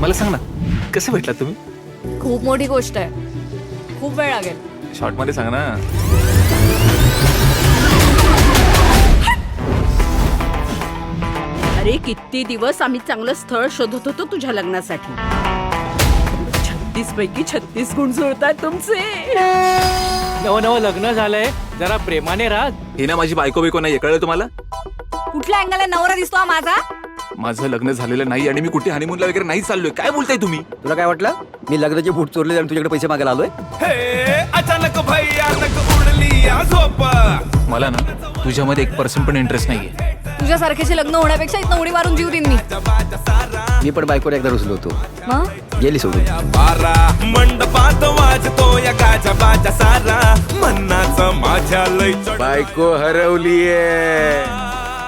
मला सांग ना कसं भेटलात तुम्ही? खूप मोठी गोष्ट आहे, खूप वेळ लागेल. शॉर्ट मध्ये सांग ना. अरे किती दिवस आम्ही चांगलं स्थळ शोधत होतो तुझ्या लग्नासाठी. 36 पैकी 36 गुण जुळतात तुमचे. नवं लग्न झालंय, जरा प्रेमाने राहा. ही ना माझी बायको बिको नाही, कळलं तुम्हाला? कुठल्या अँगलला नवरा दिसतो हा माझा? माझं लग्न झालेलं नाही आणि मी कुठे हनीमूनला वगैरे नाही चाललोय. काय बोलताय तुम्ही? तुला काय वाटलं मी लग्नाचे बूट चोरले आणि तुझ्याकडे पैसे मागायला आलोय? अचानक भैयानक उडली या झोप. मला ना तुझ्यामध्ये 1% पण इंटरेस्ट नाहीये. तुझ्यासारख्याचे लग्न होण्यापेक्षा इथं उडी मारून जीव देईन मी. मी पण बायकोला एकदा रुसलो होतो, मग गेली सोडून. बारा मंडपात वाजतो या गाजा बाजा सारा. मन्नाचं माझ्या लय बायको हरवलीये.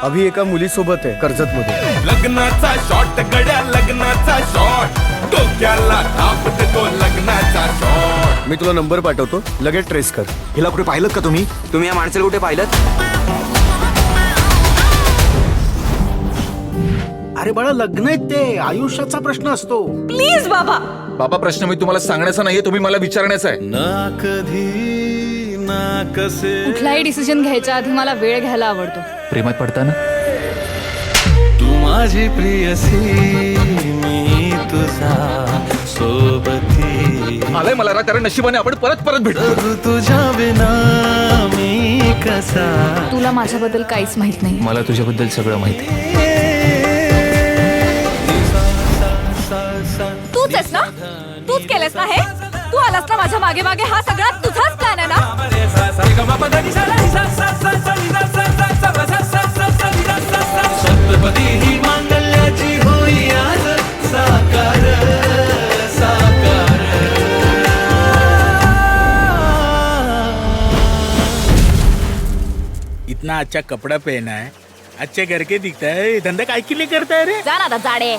अभि एका मुलीसोबत आहे कर्जत मध्ये. लग्नाचा शॉट गड्या लग्नाचा शॉट. डोक्याला ताप देतो लग्नाचा शॉट. मी तुला नंबर पाठवतो, लगेच ट्रेस कर. हिला कुठे पाहिलं का तुम्ही? तुम्ही या माणसाला कुठे पाहिलं? अरे बाळा, लग्न आहे ते आयुष्याचा प्रश्न असतो. प्लीज बाबा. बाबा प्रश्न मी तुम्हाला सांगण्याचा नाहीये, तुम्ही मला विचारण्याचा आहे. ना कधी ना कसे. कुठलाही डिसिजन घ्यायच्या आधी मला वेळ घ्यायला आवडतो. प्रेमात पडताना तू माझी प्रियसी मी तुझा सोबती. आलंय मला रात, कारण नशिबाने आपण परत परत भेटतो. तू तुझ्या बिना मी कसा. तुला माझ्याबद्दल काहीच माहित नाही. मला तुझ्याबद्दल सगळं माहिती आहे. तूच आहेस ना, तूच केलंस ना हे. तू आलास ना माझ्या मागे मागे. हा सगळा तुझाच प्लॅन आहे ना. सप्तपदी ही मांगल्याची होई आज साकार साकार. इतना अच्छा कपड़ा पहना है, अच्छे घर के दिखता है. धंधा काय के लिए करता है रे? जा ना आता जाडे.